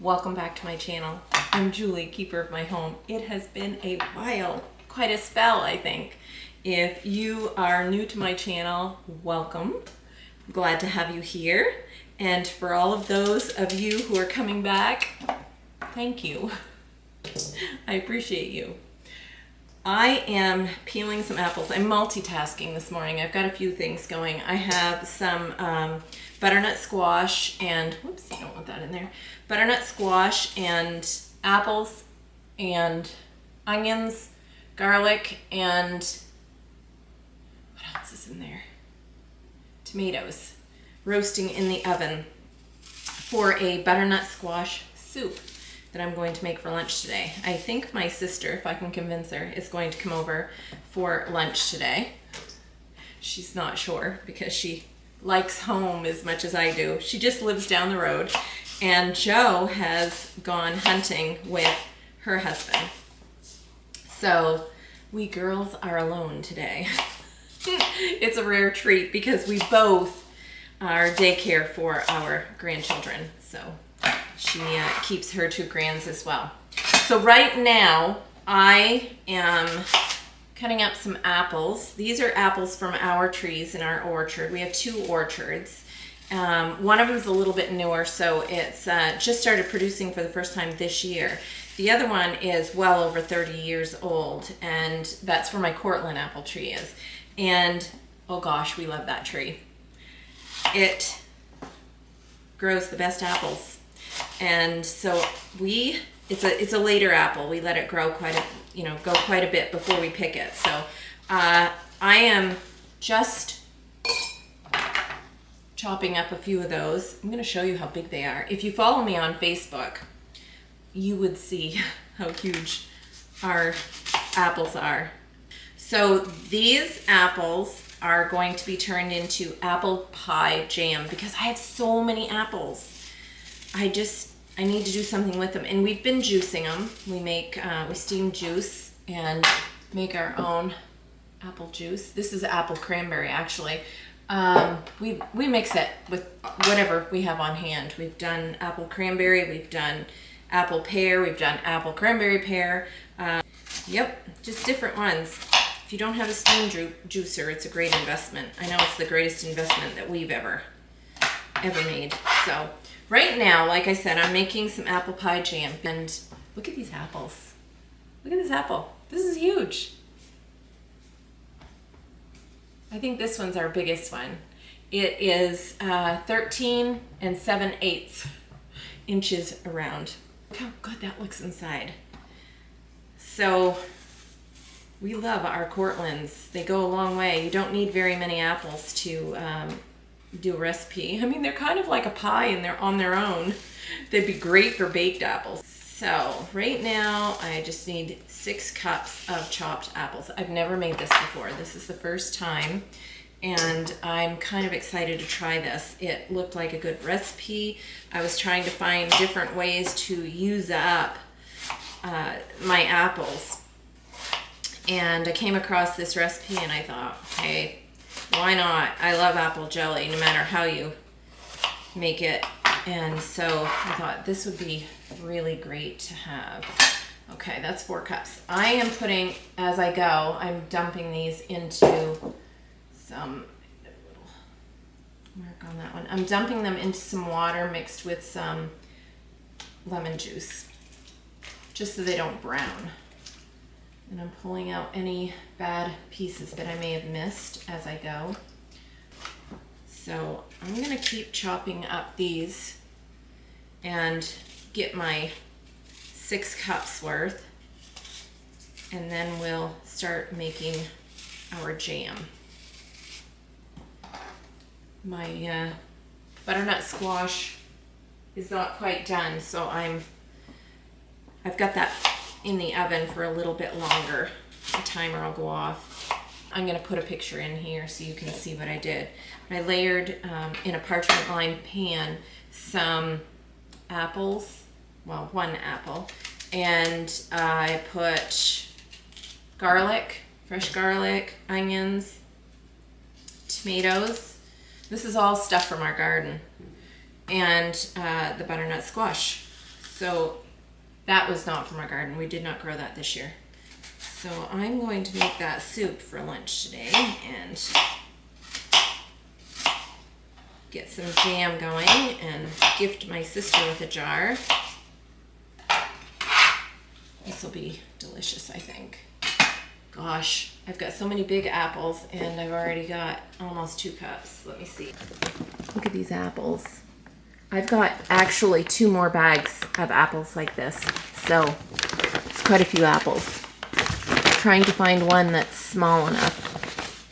Welcome back to my channel. I'm Julie, keeper of my home. It has been a while, quite a spell, I think. If you are new to my channel, welcome. I'm glad to have you here. And for all of those of you who are coming back, thank you. I appreciate you. I am peeling some apples. I'm multitasking this morning. I've got a few things going. I have some butternut squash and, whoops, I don't want that in there. Butternut squash and apples and onions, garlic, and what else is in there? Tomatoes, roasting in the oven for a butternut squash soup that I'm going to make for lunch today. I think my sister, if I can convince her, is going to come over for lunch today. She's not sure because she likes home as much as I do. She just lives down the road, and Joe has gone hunting with her husband. So we girls are alone today. It's a rare treat because we both are daycare for our grandchildren. So she keeps her two grands as well. So right now I am cutting up some apples. These are apples from our trees in our orchard. We have two orchards. One of them is a little bit newer, so it's just started producing for the first time this year. The other one is well over 30 years old, and that's where my Cortland apple tree is. And oh gosh, we love that tree. It grows the best apples. And so it's a later apple. We let it grow quite a bit before we pick it. So I am just chopping up a few of those. I'm going to show you how big they are. If you follow me on Facebook, you would see how huge our apples are. So these apples are going to be turned into apple pie jam because I have so many apples. I need to do something with them, and we've been juicing them. We steam juice and make our own apple juice. This is apple cranberry, actually. We mix it with whatever we have on hand. We've done apple cranberry, we've done apple pear, we've done apple cranberry pear. Yep, just different ones. If you don't have a steam juicer, it's a great investment. I know it's the greatest investment that we've ever made. So right now, like I said, I'm making some apple pie jam. And look at these apples. Look at this apple. This is huge. I think this one's our biggest one. It is 13 7/8 inches around. Look how good that looks inside. So we love our Cortlands. They go a long way. You don't need very many apples to do a recipe. I mean, they're kind of like a pie and they're on their own. They'd be great for baked apples. So right now I just need 6 cups of chopped apples. I've never made this before. This is the first time, and I'm kind of excited to try this. It looked like a good recipe. I was trying to find different ways to use up my apples, and I came across this recipe and I thought, hey, why not? I love apple jelly no matter how you make it. And so I thought this would be really great to have. Okay, that's 4 cups. I am putting, as I go, I'm dumping these into some, little mark on that one. I'm dumping them into some water mixed with some lemon juice, just so they don't brown. And I'm pulling out any bad pieces that I may have missed as I go. So I'm going to keep chopping up these and get my 6 cups worth, and then we'll start making our jam. My butternut squash is not quite done, so I've got that in the oven for a little bit longer. The timer will go off. I'm going to put a picture in here so you can see what I did. I layered in a parchment lined pan some apples, well, 1 apple, and I put garlic, fresh garlic, onions, tomatoes. This is all stuff from our garden, and the butternut squash. So that was not from our garden. We did not grow that this year. So I'm going to make that soup for lunch today and get some jam going and gift my sister with a jar. This will be delicious, I think. Gosh, I've got so many big apples and I've already got almost 2 cups. Let me see. Look at these apples. I've got actually 2 more bags of apples like this. So it's quite a few apples. Trying to find one that's small enough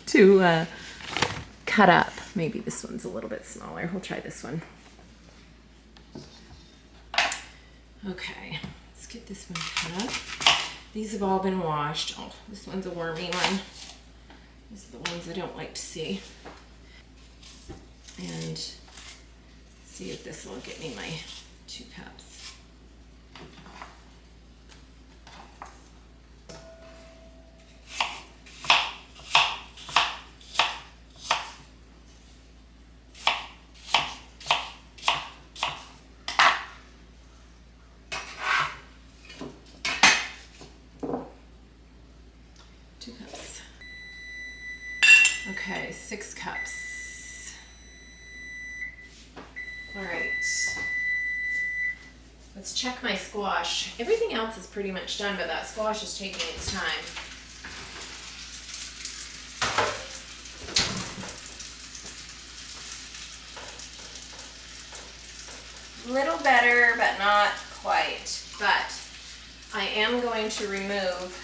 to cut up. Maybe this one's a little bit smaller. We'll try this one. Okay, let's get this one cut up. These have all been washed. Oh, this one's a wormy one. These are the ones I don't like to see. And see if this will get me my 2 cups. Okay, 6 cups. All right. Let's check my squash. Everything else is pretty much done, but that squash is taking its time. Little better, but not quite. But I am going to remove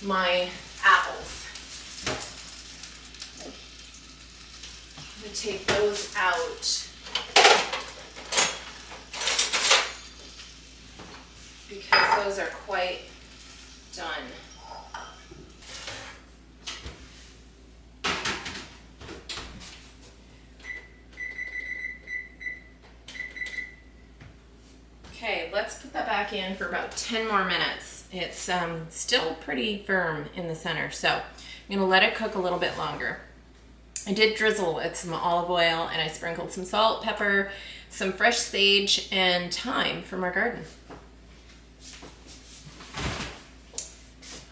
my apples. I'm going to take those out because those are quite done. Okay, let's put that back in for about 10 more minutes. It's still pretty firm in the center, so I'm going to let it cook a little bit longer. I did drizzle with some olive oil and I sprinkled some salt, pepper, some fresh sage, and thyme from our garden.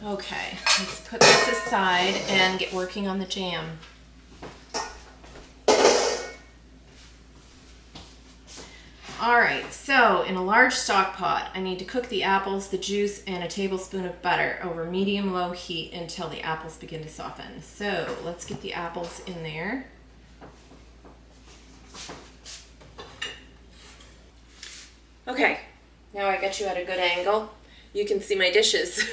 Okay, let's put this aside and get working on the jam. All right, so in a large stock pot, I need to cook the apples, the juice, and a tablespoon of butter over medium-low heat until the apples begin to soften. So let's get the apples in there. Okay, now I got you at a good angle. You can see my dishes.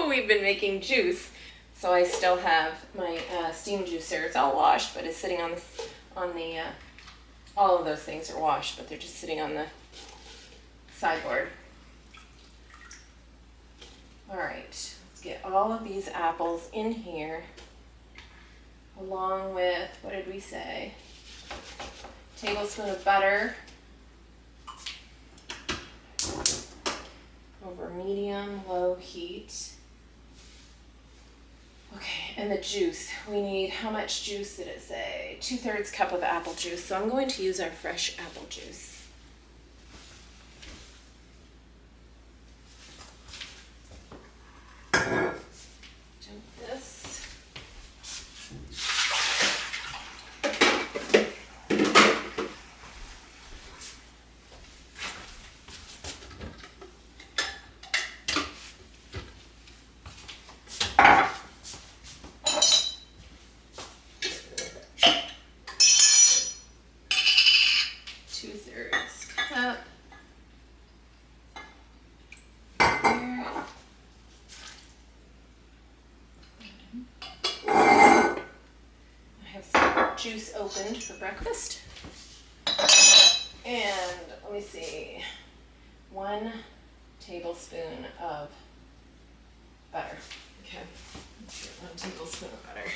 We've been making juice. So I still have my steam juicer. It's all washed, but it's sitting on the all of those things are washed, but they're just sitting on the sideboard. All right, let's get all of these apples in here, along with, what did we say? Tablespoon of butter over medium-low heat. Okay, and the juice. We need, how much juice did it say? 2/3 cup of apple juice. So I'm going to use our fresh apple juice. Dump this. Juice opened for breakfast. And let me see, 1 tablespoon of butter. Okay, let's get 1 tablespoon of butter.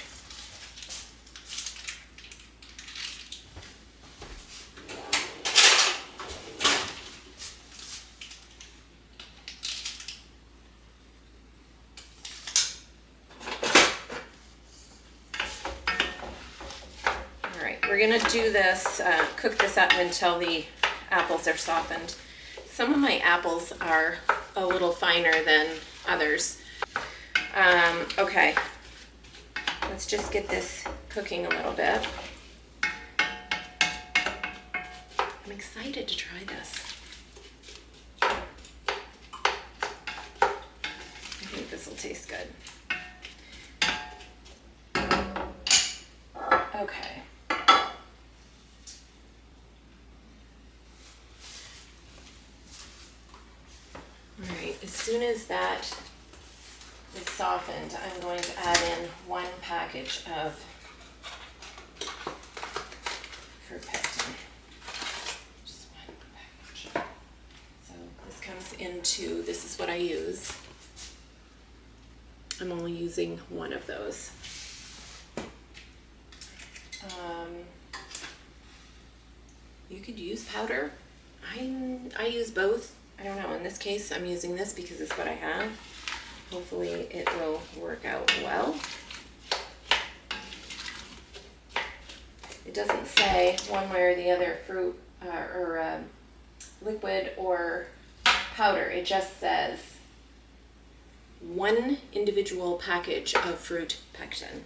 We're gonna do this, cook this up until the apples are softened. Some of my apples are a little finer than others. Okay, let's just get this cooking a little bit. I'm excited to try this. I think this will taste good. Okay. All right, as soon as that is softened, I'm going to add in 1 package of fruit pectin. Just 1 package. So this comes into, this is what I use. I'm only using 1 of those. You could use powder. I use both. I don't know, in this case I'm using this because it's what I have. Hopefully it will work out well. It doesn't say one way or the other fruit or liquid or powder. It just says 1 individual package of fruit pectin.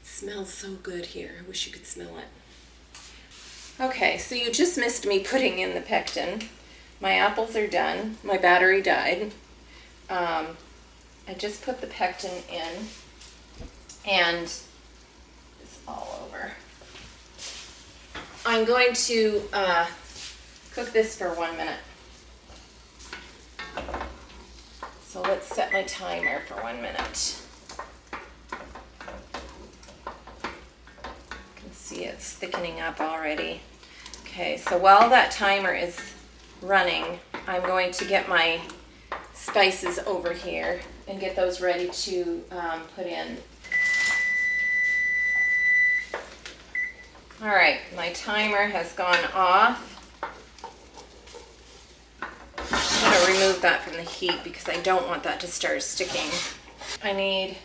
Smells so good here. I wish you could smell it. Okay, so you just missed me putting in the pectin. My apples are done. My battery died. I just put the pectin in, and it's all over. I'm going to cook this for 1 minute. So let's set my timer for 1 minute. See, it's thickening up already. Okay, so while that timer is running, I'm going to get my spices over here and get those ready to put in. All right, my timer has gone off. I'm going to remove that from the heat because I don't want that to start sticking. I need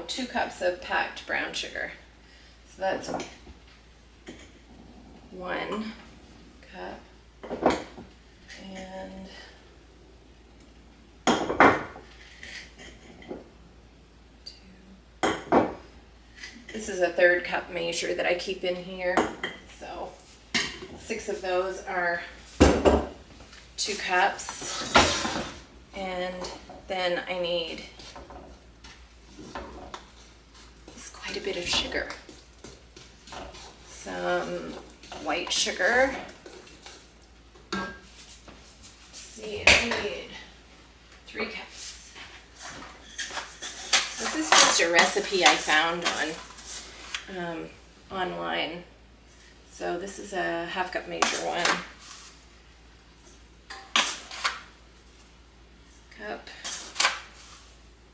2 cups of packed brown sugar. So that's 1 cup and 2. This is a 1/3 cup measure that I keep in here. So 6 of those are 2 cups. And then I need quite a bit of sugar. Some white sugar. Let's see, I need 3 cups. This is just a recipe I found on online. So this is a 1/2 cup measure one. Cup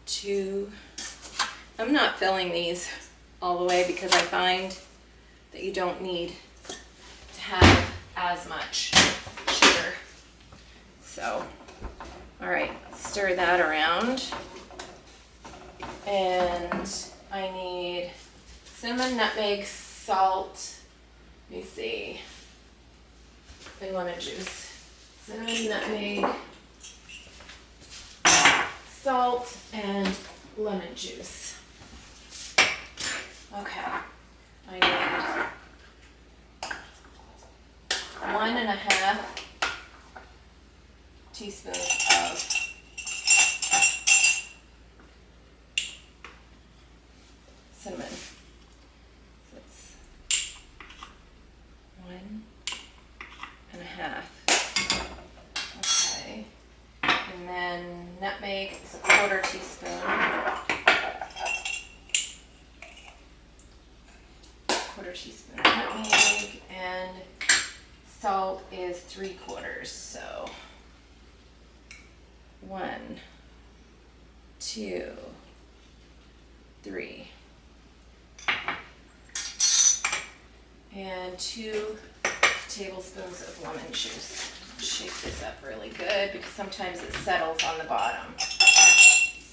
2. I'm not filling these all the way because I find that you don't need to have as much sugar. So, all right, stir that around. And I need cinnamon, nutmeg, salt, let me see, and lemon juice. Cinnamon, nutmeg, salt, and lemon juice. Okay, I need 1.5 teaspoons of cinnamon. So it's 1.5. Okay, and then nutmeg is 1/4 teaspoon. 1/4 teaspoon of nutmeg, and salt is 3/4. So 1, 2, 3, and 2 tablespoons of lemon juice. Shake this up really good because sometimes it settles on the bottom.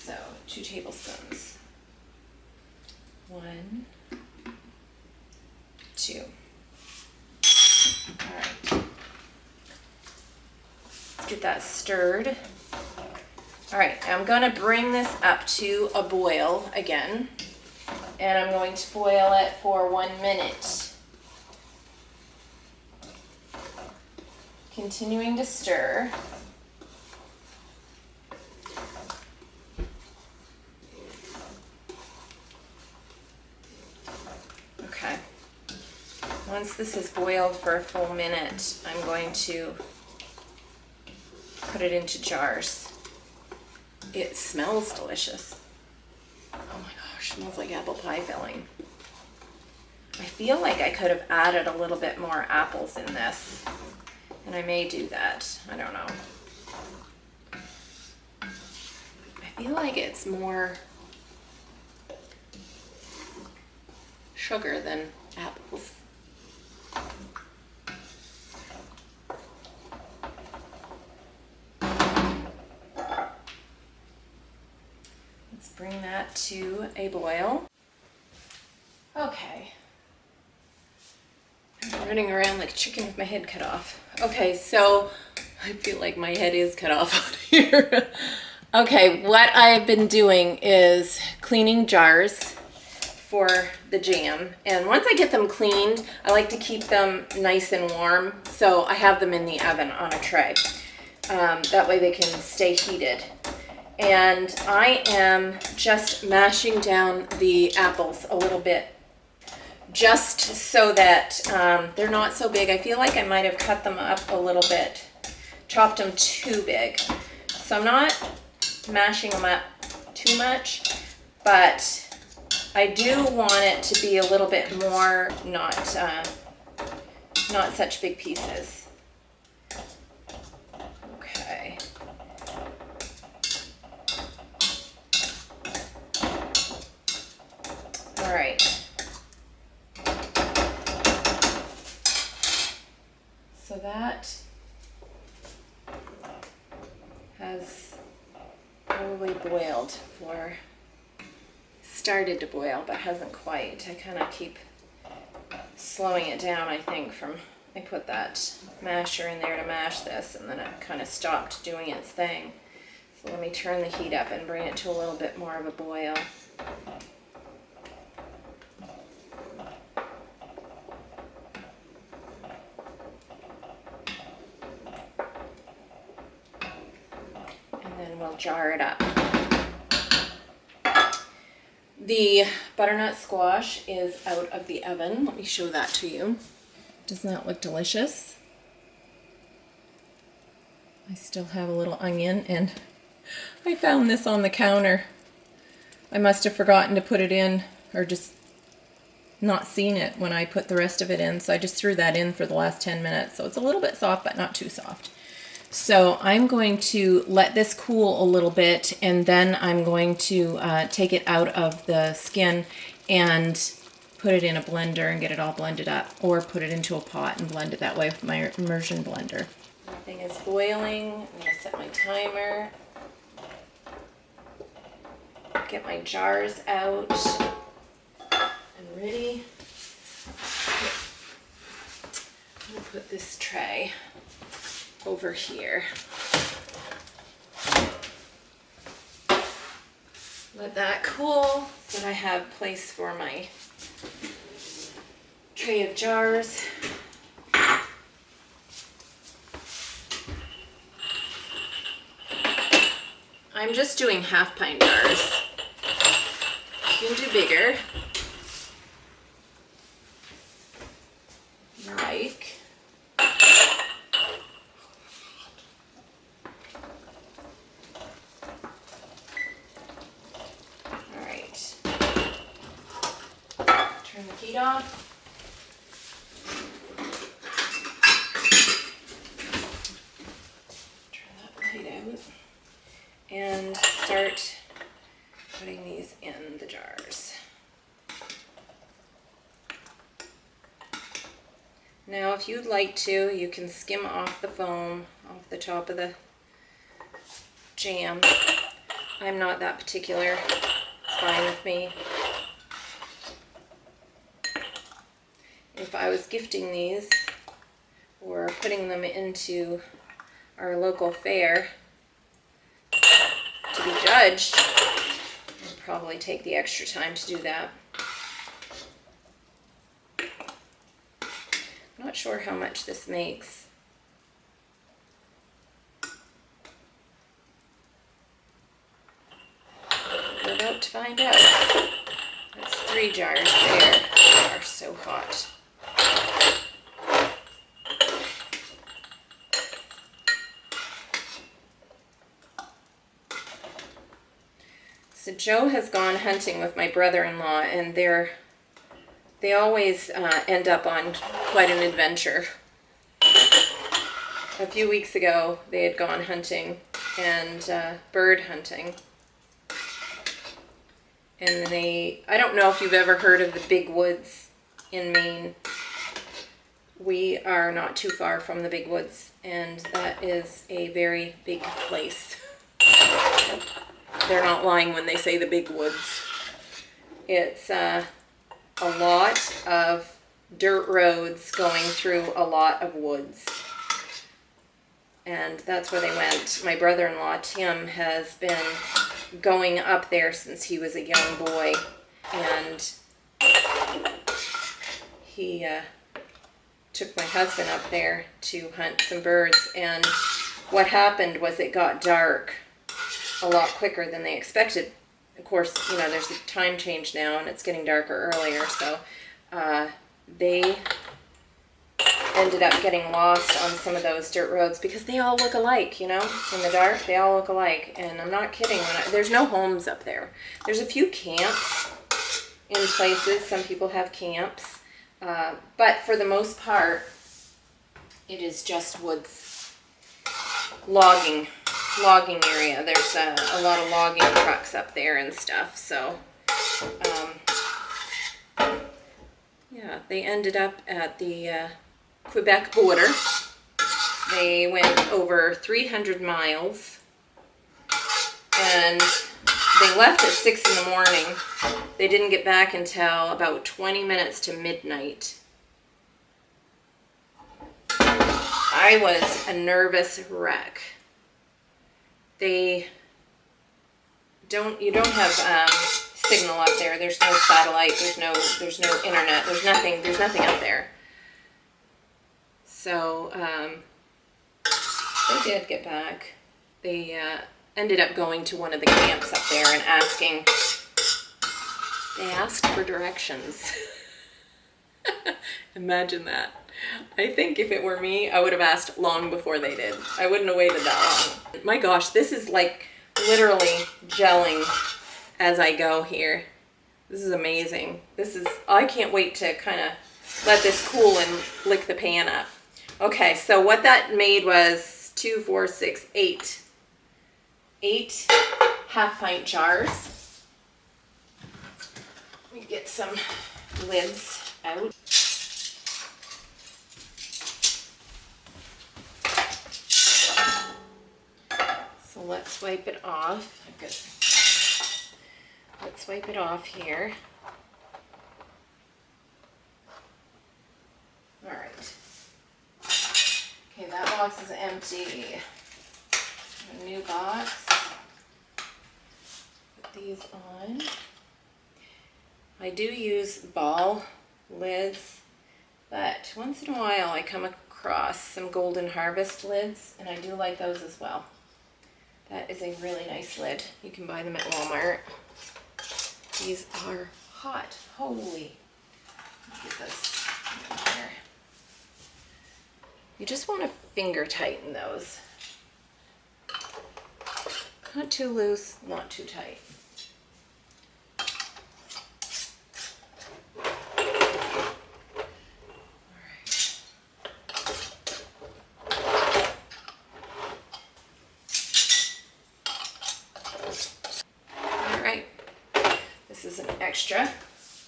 So 2 tablespoons. 1, 2. All right. Let's get that stirred. All right, I'm going to bring this up to a boil again, and I'm going to boil it for 1 minute. Continuing to stir. Okay. Once this is boiled for a full minute, I'm going to put it into jars. It smells delicious. Oh my gosh, smells like apple pie filling. I feel like I could have added a little bit more apples in this, and I may do that. I don't know. I feel like it's more sugar than apples. Let's bring that to a boil. Okay. I'm running around like a chicken with my head cut off. Okay, so I feel like my head is cut off out here. Okay, what I've been doing is cleaning jars for the jam. And once I get them cleaned, I like to keep them nice and warm. So I have them in the oven on a tray. That way they can stay heated. And I am just mashing down the apples a little bit, just so that they're not so big. I feel like I might have cut them up a little bit, chopped them too big. So I'm not mashing them up too much, but I do want it to be a little bit more, not such big pieces. Okay. All right. So that has probably boiled for, started to boil, but hasn't quite. I kind of keep slowing it down, I think, from, I put that masher in there to mash this, and then it kind of stopped doing its thing. So let me turn the heat up and bring it to a little bit more of a boil. We'll jar it up. The butternut squash is out of the oven. Let me show that to you. Doesn't that look delicious? I still have a little onion, and I found this on the counter. I must have forgotten to put it in, or just not seen it when I put the rest of it in, so I just threw that in for the last 10 minutes. So it's a little bit soft, but not too soft. So I'm going to let this cool a little bit, and then I'm going to take it out of the skin and put it in a blender and get it all blended up, or put it into a pot and blend it that way with my immersion blender. Everything is boiling. I'm going to set my timer. Get my jars out and ready. I'm going to put this tray over here. Let that cool so that I have place for my tray of jars. I'm just doing 1/2 pint jars. You can do bigger. Like. Turn the heat off. Turn that light out. And start putting these in the jars. Now, if you'd like to, you can skim off the foam off the top of the jam. I'm not that particular. It's fine with me. If I was gifting these or putting them into our local fair to be judged, I'd probably take the extra time to do that. I'm not sure how much this makes. We're about to find out. That's 3 jars there. They are so hot. So Joe has gone hunting with my brother-in-law, and they always end up on quite an adventure. A few weeks ago, they had gone hunting and bird hunting. And I don't know if you've ever heard of the big woods in Maine. We are not too far from the big woods, and that is a very big place. They're not lying when they say the big woods. It's a lot of dirt roads going through a lot of woods. And that's where they went. My brother-in-law, Tim, has been going up there since he was a young boy. And he took my husband up there to hunt some birds. And what happened was it got dark a lot quicker than they expected. Of course, you know, there's a time change now and it's getting darker earlier, so they ended up getting lost on some of those dirt roads because they all look alike, you know, in the dark, they all look alike. And I'm not kidding, there's no homes up there. There's a few camps in places, some people have camps, but for the most part, it is just woods, logging area. There's a lot of logging trucks up there and stuff. So, yeah, they ended up at the Quebec border. They went over 300 miles, and they left at 6 in the morning. They didn't get back until about 20 minutes to midnight. I was a nervous wreck. You don't have signal up there. There's no satellite. There's no internet. There's nothing up there. So they did get back. They ended up going to one of the camps up there and they asked for directions. Imagine that. I think if it were me, I would have asked long before they did. I wouldn't have waited that long. My gosh, this is like literally gelling as I go here. This is amazing. I can't wait to kind of let this cool and lick the pan up. Okay, so what that made was 2, 4, 6, 8. 8 half-pint jars. Let me get some lids out. So let's wipe it off. Let's wipe it off here. All right. Okay, that box is empty. A new box. Put these on. I do use ball lids, but once in a while I come across some Golden Harvest lids, and I do like those as well. That is a really nice lid. You can buy them at Walmart. These are hot. Holy. Get this in here. You just want to finger tighten those. Not too loose, not too tight. Extra.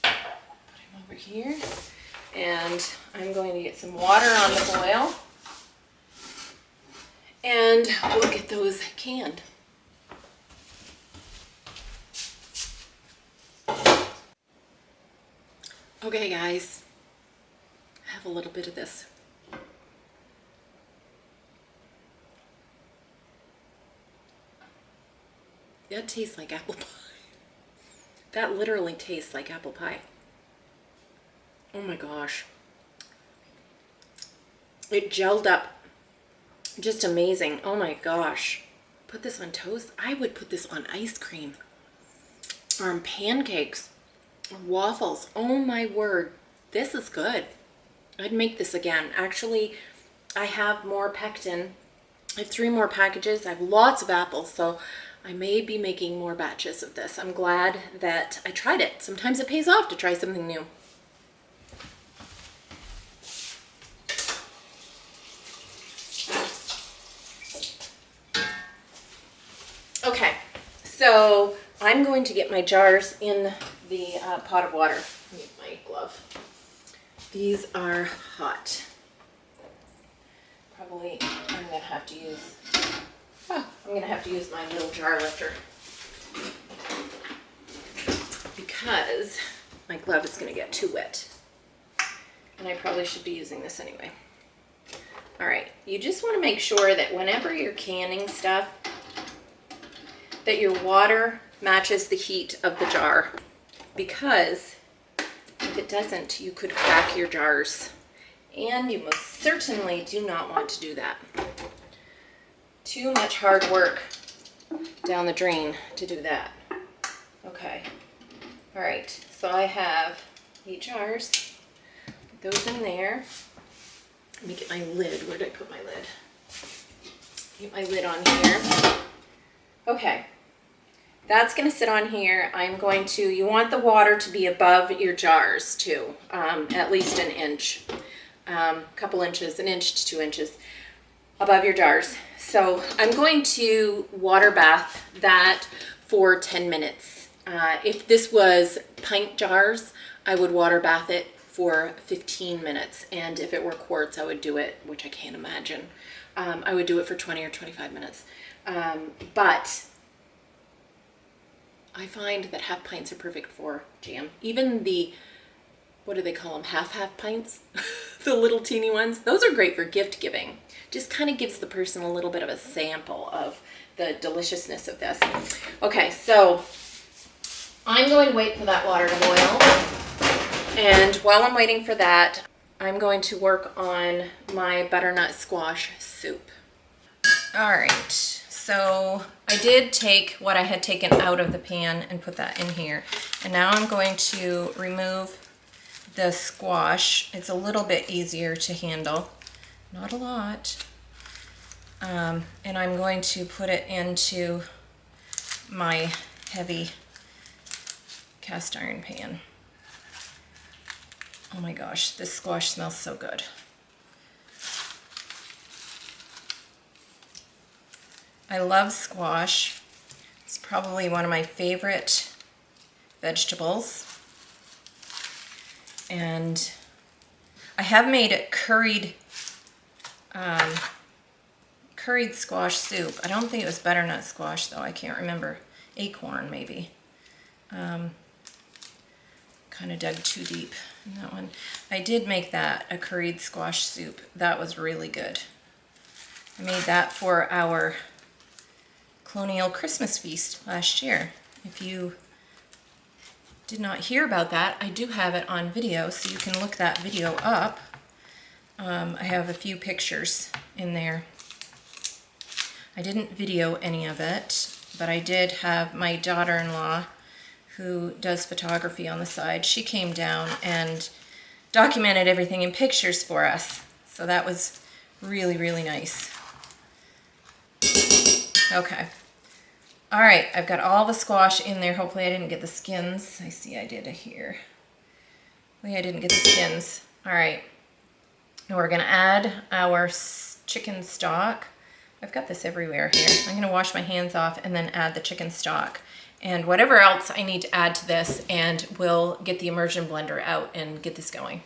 Put him over here, and I'm going to get some water on the boil, and we'll get those canned. Okay guys, I have a little bit of this. That tastes like apple pie. That literally tastes like apple pie. Oh my gosh. It gelled up. Just amazing. Oh my gosh. Put this on toast. I would put this on ice cream. Or on pancakes. Or waffles. Oh my word. This is good. I'd make this again. Actually, I have more pectin. I have 3 more packages. I have lots of apples, so I may be making more batches of this. I'm glad that I tried it. Sometimes it pays off to try something new. Okay, so I'm going to get my jars in the pot of water. I need my glove. These are hot. Probably I'm gonna have to use, I'm gonna have to use my little jar lifter because my glove is gonna get too wet. And I probably should be using this anyway. All right, you just wanna make sure that whenever you're canning stuff, that your water matches the heat of the jar, because if it doesn't, you could crack your jars. And you most certainly do not want to do that. Too much hard work down the drain to do that. Okay. All right, so I have 8 jars. Put those in there. Let me get my lid. Where did I put my lid? Get my lid on here. Okay. That's going to sit on here. I'm going to, you want the water to be above your jars too, at least an inch, couple inches, an inch to 2 inches above your jars. So I'm going to water bath that for 10 minutes. If this was pint jars, I would water bath it for 15 minutes. And if it were quarts, I would do it, which I can't imagine, I would do it for 20 or 25 minutes. But I find that half pints are perfect for jam. Even the, what do they call them, half pints? The little teeny ones. Those are great for gift giving. Just kind of gives the person a little bit of a sample of the deliciousness of this. Okay, so I'm going to wait for that water to boil. And while I'm waiting for that, I'm going to work on my butternut squash soup. All right. So I did take what I had taken out of the pan and put that in here. And now I'm going to remove the squash. It's a little bit easier to handle, not a lot. And I'm going to put it into my heavy cast iron pan. Oh my gosh, this squash smells so good. I love squash. It's probably one of my favorite vegetables. And I have made it curried squash soup. I don't think it was butternut squash though, I can't remember. Acorn maybe. Kind of dug too deep in that one. I did make that a curried squash soup. That was really good. I made that for our colonial Christmas feast last year. If you did not hear about that, I do have it on video, so you can look that video up. I have a few pictures in there. I didn't video any of it, but I did have my daughter-in-law, who does photography on the side. She came down and documented everything in pictures for us. So that was really, really nice. Okay. All right, I've got all the squash in there. Hopefully I didn't get the skins. I see I did it here. Hopefully I didn't get the skins. All right. Now we're gonna add our chicken stock. I've got this everywhere here. I'm gonna wash my hands off and then add the chicken stock and whatever else I need to add to this, and we'll get the immersion blender out and get this going.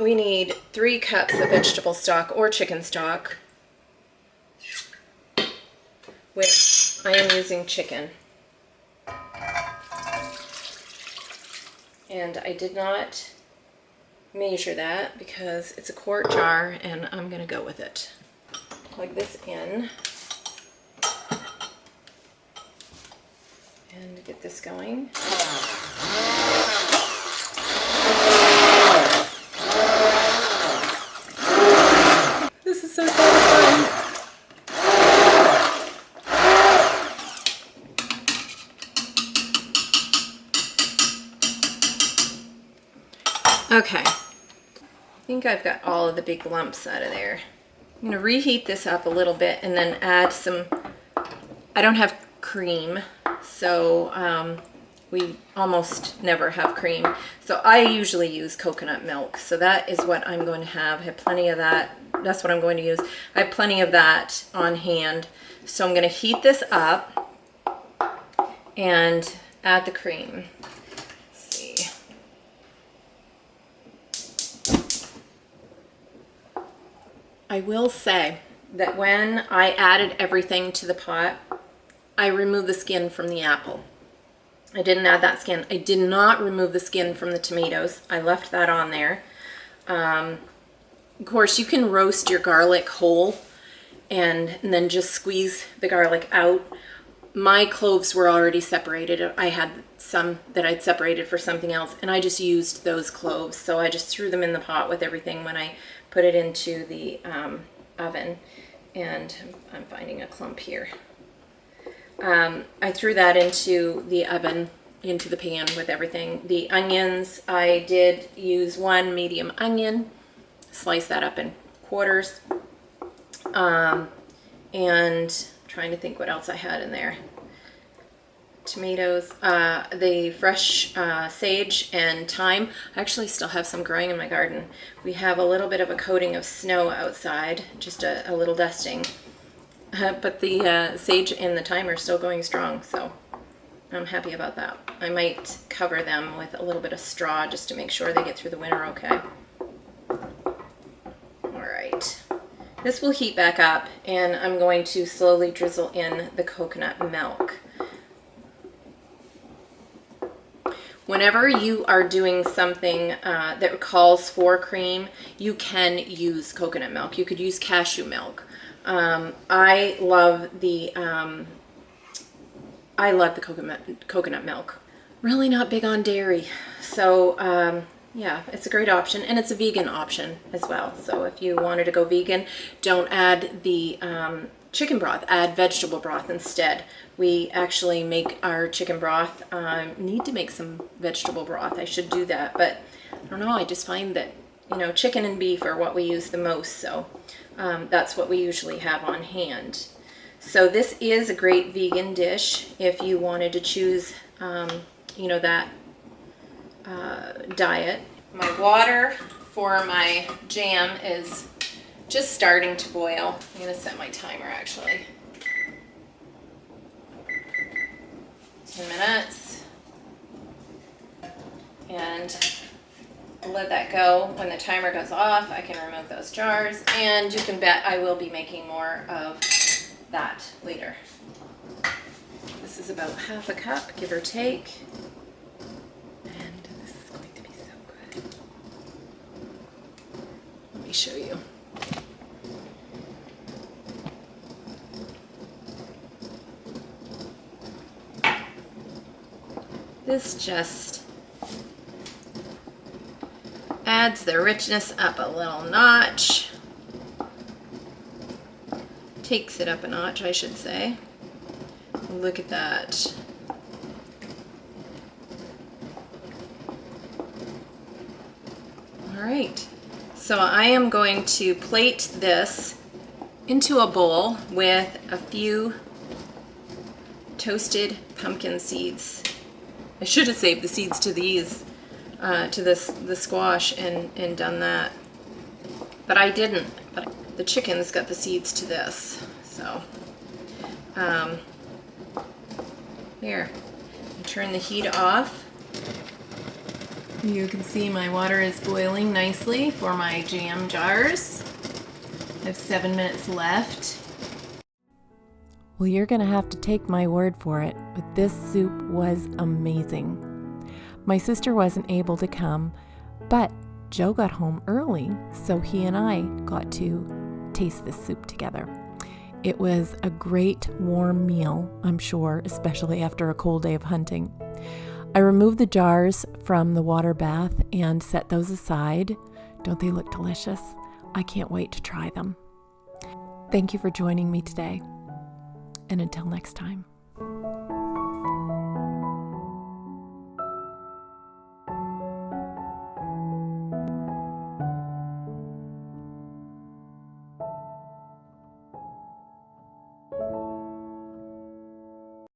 We need 3 cups of vegetable stock or chicken stock, which I am using chicken. And I did not measure that because it's a quart jar and I'm gonna go with it. Plug this in and get this going. This is so satisfying. Okay, I think I've got all of the big lumps out of there. I'm gonna reheat this up a little bit and then add some, I don't have cream, so we almost never have cream. So I usually use coconut milk. So that is what I'm going to have. I have plenty of that. That's what I'm going to use. I have plenty of that on hand. So I'm gonna heat this up and add the cream. Let's see. I will say that when I added everything to the pot, I removed the skin from the apple. I didn't add that skin. I did not remove the skin from the tomatoes. I left that on there. Of course, you can roast your garlic whole and then just squeeze the garlic out. My cloves were already separated. I had some that I'd separated for something else, and I just used those cloves. So I just threw them in the pot with everything when I put it into the oven. And I'm finding a clump here. I threw that into the oven, into the pan with everything. The onions, I did use one medium onion, slice that up in quarters. And trying to think what else I had in there. Tomatoes, the fresh sage and thyme. I actually still have some growing in my garden. We have a little bit of a coating of snow outside, just a little dusting. But the sage and the thyme are still going strong, so I'm happy about that. I might cover them with a little bit of straw just to make sure they get through the winter okay. All right. This will heat back up, and I'm going to slowly drizzle in the coconut milk. Whenever you are doing something that calls for cream, you can use coconut milk. You could use cashew milk. I love the coconut milk. Really not big on dairy, so yeah, it's a great option, and it's a vegan option as well. So if you wanted to go vegan, don't add the chicken broth, add vegetable broth instead. We actually make our chicken broth. Need to make some vegetable broth. I should do that, but I don't know. I just find that, you know, chicken and beef are what we use the most, so that's what we usually have on hand. So this is a great vegan dish if you wanted to choose, you know, that diet. My water for my jam is just starting to boil. I'm gonna set my timer actually. 10 minutes. And let that go. When the timer goes off, I can remove those jars, and you can bet I will be making more of that later. This is about half a cup, give or take. And this is going to be so good. Let me show you. This just adds the richness up a little notch. Takes it up a notch, I should say. Look at that. All right, so I am going to plate this into a bowl with a few toasted pumpkin seeds. I should have saved the seeds to these, the squash and done that, but I didn't. But the chickens got the seeds to this, so here. Turn the heat off. You can see my water is boiling nicely for my jam jars. I have 7 minutes left. Well, you're going to have to take my word for it, but this soup was amazing. My sister wasn't able to come, but Joe got home early, so he and I got to taste this soup together. It was a great warm meal, I'm sure, especially after a cold day of hunting. I removed the jars from the water bath and set those aside. Don't they look delicious? I can't wait to try them. Thank you for joining me today, and until next time.